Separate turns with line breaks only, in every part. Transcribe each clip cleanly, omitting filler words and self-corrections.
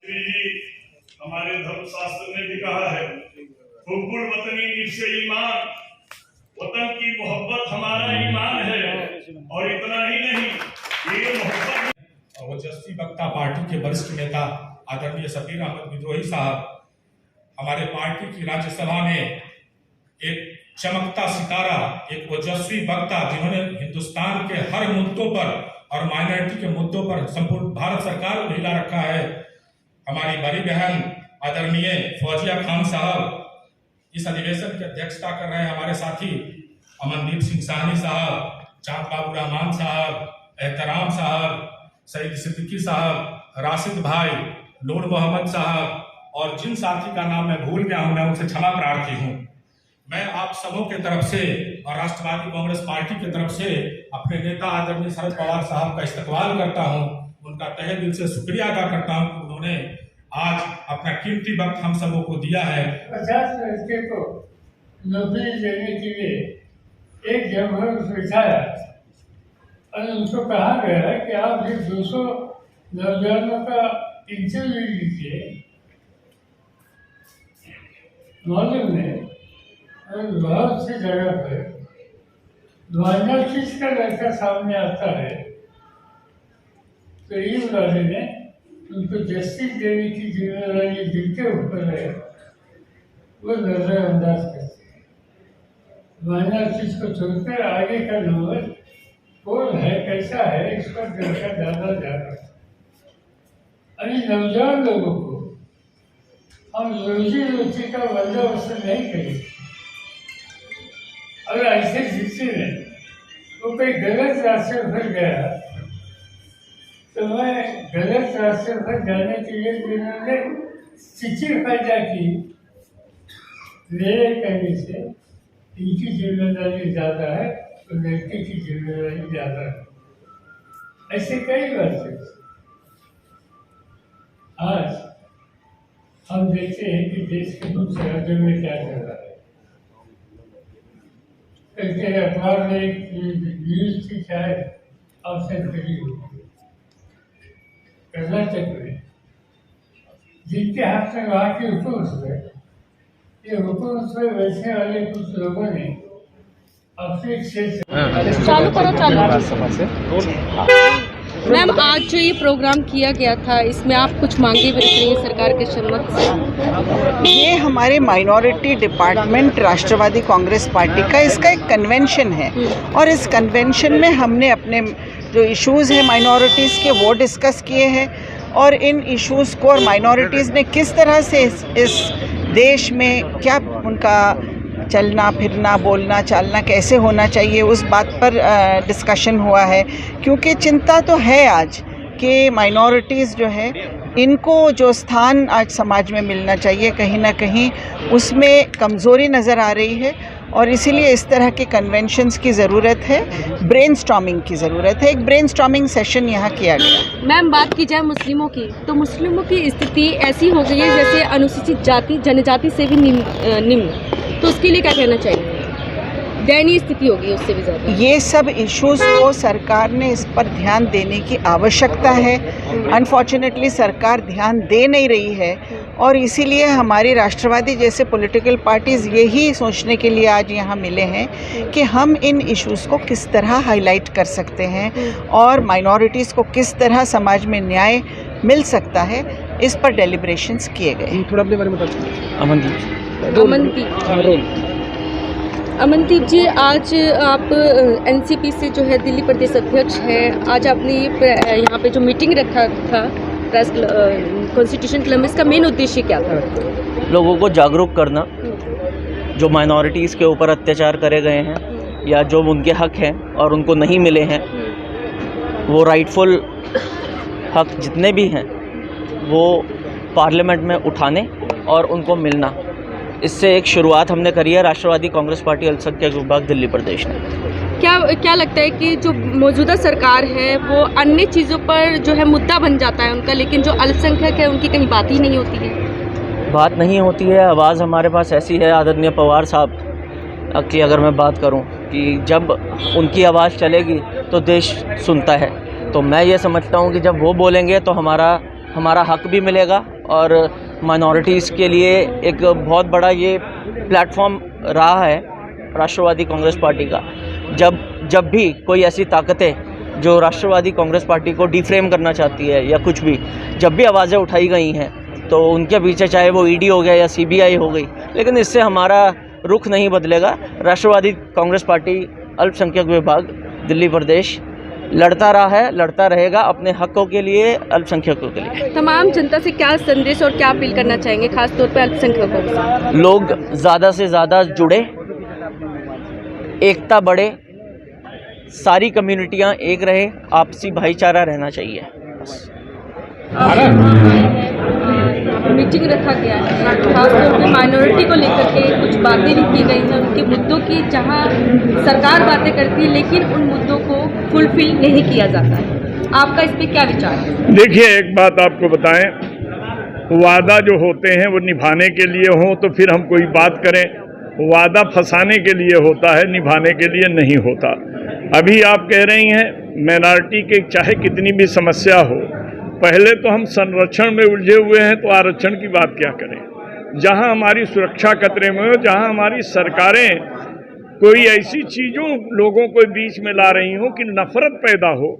जी हमारे धर्मशास्त्र में भी कहा है, हुब्बुल वतनी निफ्से ईमान, वतन की मोहब्बत हमारा ईमान है। और इतना ही नहीं, ये मोहब्बत
ओजस्वी वक्ता पार्टी के वरिष्ठ नेता आदरणीय शब्बीर अहमद विद्रोही साहब हमारे पार्टी की राज्यसभा में एक चमकता सितारा, एक ओजस्वी वक्ता जिन्होंने हिंदुस्तान के हर मुद्दों पर और माइनॉरिटी के मुद्दों पर संपूर्ण भारत सरकार को हिला रखा है। हमारी बड़ी बहन आदरणीय फौजिया खान साहब इस अधिवेशन की अध्यक्षता कर रहे हैं। हमारे साथी अमनदीप सिंह साहनी साहब, चांद बाबू रहमान साहब, एहतराम साहब, सईद सिद्दीकी साहब, राशिद भाई, नूर मोहम्मद साहब और जिन साथी का नाम मैं भूल गया हूं मैं उनसे क्षमा प्रार्थी हूं। मैं आप सबों के तरफ से और राष्ट्रवादी कांग्रेस पार्टी की तरफ से अपने नेता आदरणीय शरद पवार साहब का इस्तकबाल करता हूं, उनका तहे दिल से शुक्रिया अदा करता हूं कि उन्होंने आज अपना कीमती वक्त हम सबों को दिया है।
50 लड़के को नौकरी देने के लिए एक जगह बिठाया और उनको कहा गया कि आप ये 200 नौजवानों का इंटरव्यू लीजिए। मालूम है बहुत सी जगह पर माइनॉरिटीज का लड़का सामने आता है तो इन वाले ने उनको जस्टिस देने की जिम्मेदारी जिनके ऊपर है वो नजरअंदाज करते हैं। माइनॉरिटीज को छोड़कर आगे का नंबर कौन है, कैसा है, इस पर देखा ज्यादा जाता है। अरे नौजवान लोगों को हम रोजी रोटी का बंदोबस्त नहीं करेंगे। अगर ऐसे जिससे वो कोई गलत रास्ते पर गया तो मैं गलत रास्ते पर जाने के लिए जिन्होंने चिट्ठी पैदा की, मेरे कहने से इनकी जिम्मेदारी ज़्यादा है तो लड़के की जिम्मेदारी ज़्यादा है। ऐसे कई बातें आज हम देखते हैं कि देश के मुख्य राज्यों में क्या चल रहा है। अखबार में एक न्यूज थी, शायद आपसे करी होगी, कर्नाटक में जिनके हाथ में वहाँ की हुकूमत है, ये हुकूमत में बैठने वाले कुछ लोगों ने अपने क्षेत्र
चालू मैम, आज जो ये प्रोग्राम किया गया था इसमें आप कुछ मांगे भी रख रही हैं सरकार के समक्ष से?
ये हमारे माइनॉरिटी डिपार्टमेंट राष्ट्रवादी कांग्रेस पार्टी का इसका एक कन्वेंशन है और इस कन्वेंशन में हमने अपने जो इश्यूज़ हैं माइनॉरिटीज़ के वो डिस्कस किए हैं और इन इश्यूज़ को और माइनॉरिटीज़ ने किस तरह से इस देश में क्या उनका चलना फिरना बोलना चालना कैसे होना चाहिए उस बात पर डिस्कशन हुआ है। क्योंकि चिंता तो है आज कि माइनॉरिटीज़ जो है इनको जो स्थान आज समाज में मिलना चाहिए कहीं ना कहीं उसमें कमज़ोरी नज़र आ रही है और इसीलिए इस तरह के कन्वेंशंस की ज़रूरत है, ब्रेनस्टॉर्मिंग की ज़रूरत है। एक ब्रेनस्टॉर्मिंग सेशन यहाँ किया गया।
मैम, बात की जाए मुस्लिमों की तो मुस्लिमों की स्थिति ऐसी हो गई है जैसे अनुसूचित जाति जनजाति से भी निम्न, तो उसके लिए क्या कहना चाहिए? दयनीय स्थिति होगी उससे भी ज़्यादा।
ये सब इश्यूज़ को सरकार ने इस पर ध्यान देने की आवश्यकता है। अनफॉर्चुनेटली सरकार ध्यान दे नहीं रही है और इसीलिए हमारी राष्ट्रवादी जैसे पॉलिटिकल पार्टीज़ यही सोचने के लिए आज यहाँ मिले हैं कि हम इन इश्यूज़ को किस तरह हाईलाइट कर सकते हैं और माइनॉरिटीज़ को किस तरह समाज में न्याय मिल सकता है, इस पर डेलिब्रेशंस किए गए।
थोड़ा अपने बारे में
अमनदीप जी, आज आप एनसीपी से जो है दिल्ली प्रदेश अध्यक्ष हैं, आज आपने यहाँ पे जो मीटिंग रखा था प्रेस कॉन्स्टिट्यूशन क्लब में, इसका मेन उद्देश्य क्या था?
लोगों को जागरूक करना, जो माइनॉरिटीज़ के ऊपर अत्याचार करे गए हैं या जो उनके हक हैं और उनको नहीं मिले हैं, वो राइटफुल हक जितने भी हैं वो पार्लियामेंट में उठाने और उनको मिलना। इससे एक शुरुआत हमने करी है राष्ट्रवादी कांग्रेस पार्टी अल्पसंख्यक विभाग दिल्ली प्रदेश ने।
क्या लगता है कि जो मौजूदा सरकार है वो अन्य चीज़ों पर जो है मुद्दा बन जाता है उनका, लेकिन जो अल्पसंख्यक है उनकी कहीं बात ही नहीं होती है?
बात नहीं होती है। आवाज़ हमारे पास ऐसी है, आदरणीय पवार साहब की अगर मैं बात करूं कि जब उनकी आवाज़ चलेगी तो देश सुनता है। तो मैं ये समझता हूं कि जब वो बोलेंगे तो हमारा हमारा हक भी मिलेगा और माइनॉरिटीज़ के लिए एक बहुत बड़ा ये प्लेटफॉर्म रहा है राष्ट्रवादी कांग्रेस पार्टी का। जब भी कोई ऐसी ताकतें जो राष्ट्रवादी कांग्रेस पार्टी को डिफ्रेम करना चाहती है या कुछ भी, जब भी आवाज़ें उठाई गई हैं तो उनके पीछे चाहे वो ईडी हो गया या सीबीआई हो गई, लेकिन इससे हमारा रुख नहीं बदलेगा। राष्ट्रवादी कांग्रेस पार्टी अल्पसंख्यक विभाग दिल्ली प्रदेश लड़ता रहा है, लड़ता रहेगा अपने हकों के लिए, अल्पसंख्यकों के लिए।
तमाम जनता से क्या संदेश और क्या अपील करना चाहेंगे, खास तौर पर अल्पसंख्यकों से?
लोग ज़्यादा से ज़्यादा जुड़े, एकता बढ़े, सारी कम्युनिटियाँ एक रहे, आपसी भाईचारा रहना चाहिए।
मीटिंग रखा गया है, खासतौर पे माइनॉरिटी को लेकर के कुछ बातें भी की गई हैं, उनके मुद्दों की, जहां सरकार बातें करती है लेकिन उन मुद्दों को फुलफिल नहीं किया जाता है। आपका इस पे क्या विचार है?
देखिए, एक बात आपको बताएं, वादा जो होते हैं वो निभाने के लिए हों तो फिर हम कोई बात करें, वादा फंसाने के लिए होता है, निभाने के लिए नहीं होता। अभी आप कह रही हैं माइनॉरिटी के चाहे कितनी भी समस्या हो, पहले तो हम संरक्षण में उलझे हुए हैं तो आरक्षण की बात क्या करें। जहां हमारी सुरक्षा खतरे में हो, जहां हमारी सरकारें कोई ऐसी चीज़ों लोगों को बीच में ला रही हो कि नफरत पैदा हो,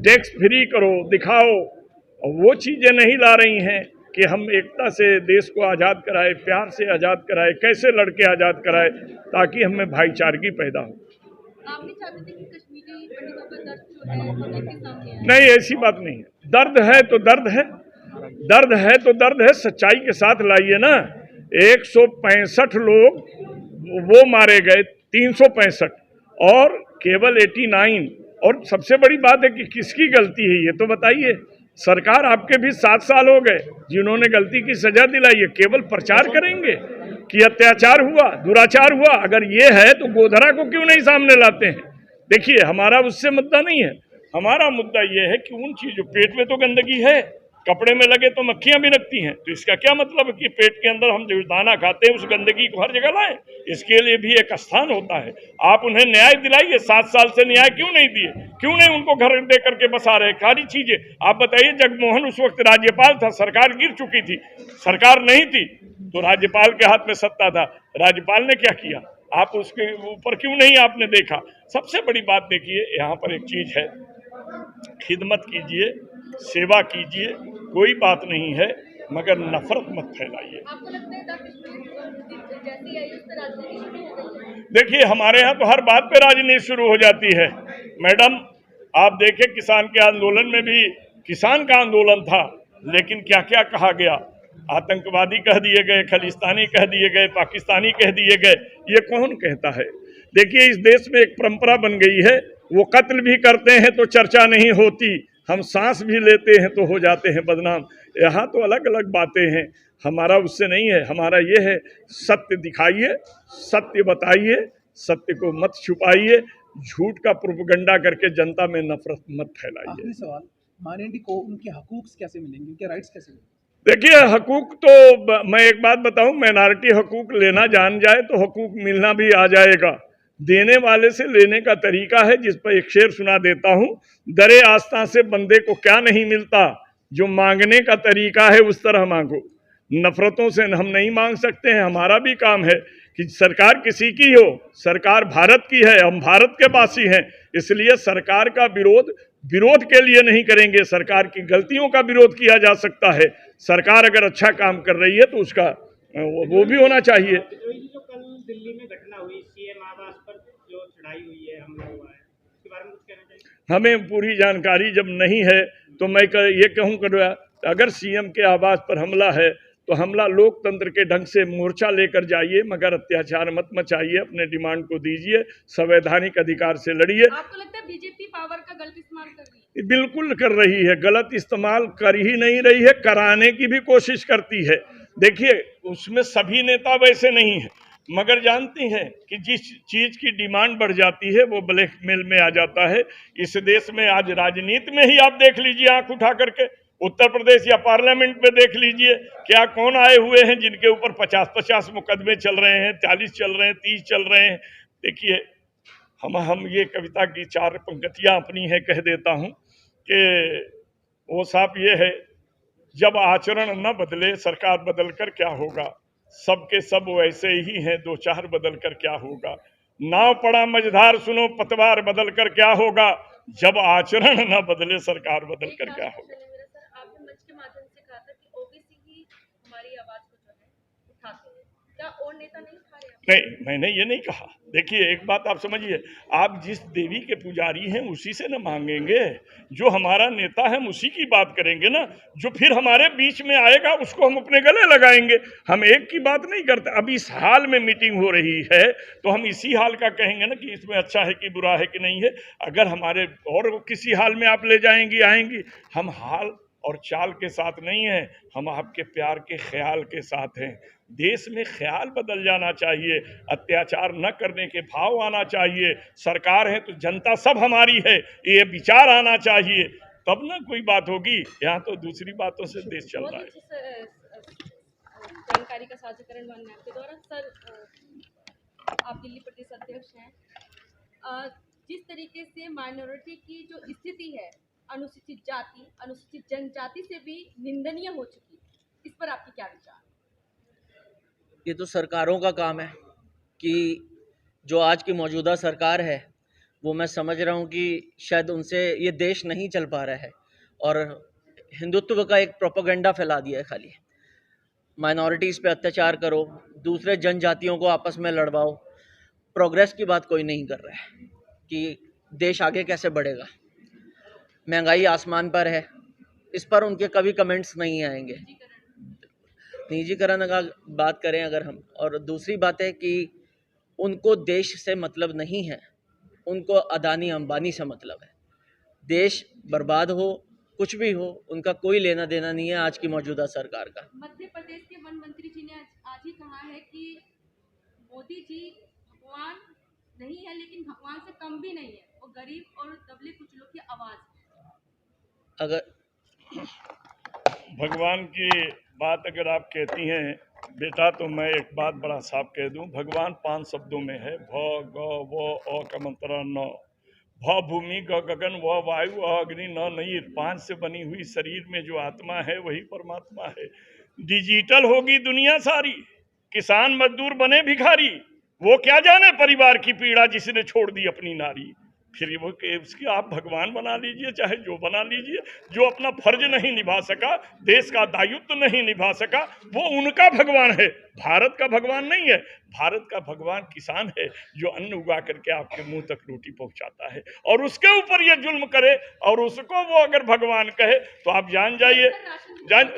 टैक्स फ्री करो, दिखाओ, और वो चीज़ें नहीं ला रही हैं कि हम एकता से देश को आज़ाद कराए, प्यार से आज़ाद कराए, कैसे लड़के आज़ाद कराए ताकि हमें भाईचारगी पैदा हो।
आप भी चाहते थे कि कश्मीरी पंडितों का दर्द जो है वो आपके सामने आए?
नहीं, ऐसी बात नहीं है। दर्द है तो दर्द है, दर्द है तो दर्द है, सच्चाई के साथ लाइए ना। 165 लोग वो मारे गए, 365 और केवल 89। और सबसे बड़ी बात है कि किसकी गलती है ये तो बताइए। सरकार आपके भी 7 साल हो गए, जिन्होंने गलती की सजा दिलाई है, केवल प्रचार करेंगे कि अत्याचार हुआ, दुराचार हुआ। अगर ये है तो गोधरा को क्यों नहीं सामने लाते हैं? देखिए, हमारा उससे मुद्दा नहीं है, हमारा मुद्दा ये है कि उन चीजों, पेट में तो गंदगी है, कपड़े में लगे तो मक्खियां भी लगती हैं, तो इसका क्या मतलब है कि पेट के अंदर हम जो दाना खाते हैं उस गंदगी को हर जगह लाएं? इसके लिए भी एक स्थान होता है। आप उन्हें न्याय दिलाइए, 7 साल से न्याय क्यों नहीं दिए, क्यों नहीं उनको घर दे करके बसा रहे, सारी चीजें आप बताइए। जगमोहन उस वक्त राज्यपाल था, सरकार गिर चुकी थी, सरकार नहीं थी तो राज्यपाल के हाथ में सत्ता था, राज्यपाल ने क्या किया? आप उसके ऊपर क्यों नहीं आपने देखा? सबसे बड़ी बात देखिए, यहाँ पर एक चीज है, खिदमत कीजिए, सेवा कीजिए, कोई बात नहीं है, मगर नफरत मत फैलाइए।
आपको लगता है जैसी आई उस पर राजनीति शुरू हो गई है?
देखिए, हमारे यहाँ तो हर बात पे राजनीति शुरू हो जाती है मैडम। आप देखें, किसान के आंदोलन में भी किसान का आंदोलन था, लेकिन क्या क्या कहा गया, आतंकवादी कह दिए गए, खलिस्तानी कह दिए गए, पाकिस्तानी कह दिए गए। ये कौन कहता है? देखिए, इस देश में एक परंपरा बन गई है, वो कत्ल भी करते हैं तो चर्चा नहीं होती, हम सांस भी लेते हैं तो हो जाते हैं बदनाम। यहाँ तो अलग अलग बातें हैं, हमारा उससे नहीं है। हमारा ये है, सत्य दिखाइए, सत्य बताइए, सत्य को मत छुपाइए, झूठ का प्रोपगंडा करके जनता में नफरत मत फैलाइए।
आखिरी सवाल, माइनॉरिटी को उनके हकूक कैसे मिलेंगे, उनके राइट्स कैसे मिलेंगे?
देखिए, हकूक तो मैं एक बात बताऊं, माइनॉरिटी हकूक लेना जान जाए तो हकूक मिलना भी आ जाएगा। देने वाले से लेने का तरीका है, जिस पर एक शेर सुना देता हूं, दरे आस्था से बंदे को क्या नहीं मिलता, जो मांगने का तरीका है उस तरह मांगो। नफरतों से हम नहीं मांग सकते हैं। हमारा भी काम है कि सरकार किसी की हो, सरकार भारत की है, हम भारत के वासी हैं, इसलिए सरकार का विरोध के लिए नहीं करेंगे, सरकार की गलतियों का विरोध किया जा सकता है। सरकार अगर अच्छा काम कर रही है तो उसका वो भी होना चाहिए।
जो कल दिल्ली में घटना हुई, सीएम आवास पर जो चढ़ाई हुई है, हमला हुआ है, इसके बारे में कुछ कहना चाहिए?
हमें पूरी जानकारी जब नहीं है तो मैं ये कहूँ, अगर सीएम के आवास पर हमला है तो हमला लोकतंत्र के ढंग से मोर्चा लेकर जाइए, मगर अत्याचार मत मचाइए, अपने डिमांड को दीजिए, संवैधानिक अधिकार से लड़िए।
आपको लगता है बीजेपी पावर का गलत इस्तेमाल कर रही है?
बिल्कुल कर रही है, गलत इस्तेमाल कर ही नहीं रही है, कराने की भी कोशिश करती है। देखिए, उसमें सभी नेता वैसे नहीं है, मगर जानती हैं कि जिस चीज की डिमांड बढ़ जाती है वो ब्लैकमेल में आ जाता है। इस देश में आज राजनीति में ही आप देख लीजिए, आंख उठा करके उत्तर प्रदेश या पार्लियामेंट में देख लीजिए, क्या कौन आए हुए हैं जिनके ऊपर 50-50 मुकदमे चल रहे हैं, 40 चल रहे हैं, 30 चल रहे हैं। देखिए, हम ये कविता की 4 पंक्तियां अपनी है कह देता हूं कि वो साहब ये है, जब आचरण न बदले सरकार बदल कर क्या होगा, सबके सब वैसे ही हैं, दो चार बदल कर क्या होगा। नाव पड़ा मझधार सुनो पतवार बदल कर क्या होगा, जब आचरण न बदले सरकार बदल कर क्या होगा।
आपने मंच के माध्यम से कहा था कि ओबीसी ही हमारी आवाज को जो है उठाते हैं, क्या और नेता नहीं उठा रहे?
नहीं, मैंने ये नहीं कहा। देखिए एक बात आप समझिए, आप जिस देवी के पुजारी हैं उसी से न मांगेंगे, जो हमारा नेता है हम उसी की बात करेंगे ना। जो फिर हमारे बीच में आएगा उसको हम अपने गले लगाएंगे। हम एक की बात नहीं करते। अब इस हाल में मीटिंग हो रही है तो हम इसी हाल का कहेंगे ना कि इसमें अच्छा है कि बुरा है कि नहीं है। अगर हमारे और किसी हाल में आप ले जाएंगी आएंगी, हम हाल और चाल के साथ नहीं है, हम आपके प्यार के ख्याल के साथ हैं। देश में ख्याल बदल जाना चाहिए, अत्याचार न करने के भाव आना चाहिए। सरकार है तो जनता सब हमारी है, ये विचार आना चाहिए, तब ना कोई बात होगी। यहाँ तो दूसरी बातों से देश चल रहा है।
जानकारी का साझाकरण मानना आपके द्वारा। सर, आप दिल्ली प्रदेश अध्यक्ष हैं। जिस तरीके से माइनॉरिटी की जो स्थिति है, अनुसूचित जाति, अनुसूचित जनजाति से भी निंदनीय हो चुकी, इस पर आपके क्या विचार?
ये तो सरकारों का काम है कि जो आज की मौजूदा सरकार है वो मैं समझ रहा हूँ कि शायद उनसे ये देश नहीं चल पा रहा है और हिंदुत्व का एक प्रोपेगेंडा फैला दिया है। खाली माइनॉरिटीज़ पे अत्याचार करो, दूसरे जनजातियों को आपस में लड़वाओ, प्रोग्रेस की बात कोई नहीं कर रहा है कि देश आगे कैसे बढ़ेगा। महंगाई आसमान पर है, इस पर उनके कभी कमेंट्स नहीं आएंगे। निजीकरण का बात करें अगर हम, और दूसरी बात है कि उनको देश से मतलब नहीं है, उनको अदानी अंबानी से मतलब है। देश बर्बाद हो कुछ भी हो, उनका कोई लेना देना नहीं है आज की मौजूदा सरकार का।
मध्य प्रदेश के वन मंत्री जी ने आज ही कहा है कि मोदी जी भगवान नहीं है लेकिन भगवान से कम भी नहीं है, वो गरीब और दबले कुचलों की आवाज है।
अगर
भगवान की बात अगर आप कहती हैं बेटा, तो मैं एक बात बड़ा साफ कह दूं, भगवान 5 शब्दों में है। भ ग व अ का मंत्र न, भ भूमि ग गगन व वायु अ अग्नि न नीर। 5 से बनी हुई शरीर में जो आत्मा है वही परमात्मा है। डिजिटल होगी दुनिया सारी, किसान मजदूर बने भिखारी, वो क्या जाने परिवार की पीड़ा जिसने छोड़ दी अपनी नारी। फिर वो उसके आप भगवान बना लीजिए चाहे जो बना लीजिए, जो अपना फर्ज नहीं निभा सका, देश का दायित्व नहीं निभा सका, वो उनका भगवान है, भारत का भगवान नहीं है। भारत का भगवान किसान है जो अन्न उगा करके आपके मुंह तक रोटी पहुंचाता है, और उसके ऊपर ये जुल्म करे और उसको वो अगर भगवान कहे तो आप जान जाइए।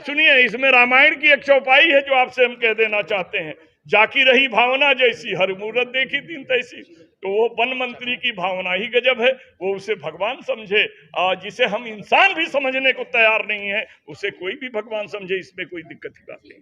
सुनिए, इसमें रामायण की एक चौपाई है जो आपसे हम कह देना चाहते हैं, जाकी रही भावना जैसी, हर मूरत देखी तीन तैसी। तो वो वन मंत्री की भावना ही गजब है, वो उसे भगवान समझे। जिसे हम इंसान भी समझने को तैयार नहीं है, उसे कोई भी भगवान समझे, इसमें कोई दिक्कत की बात नहीं।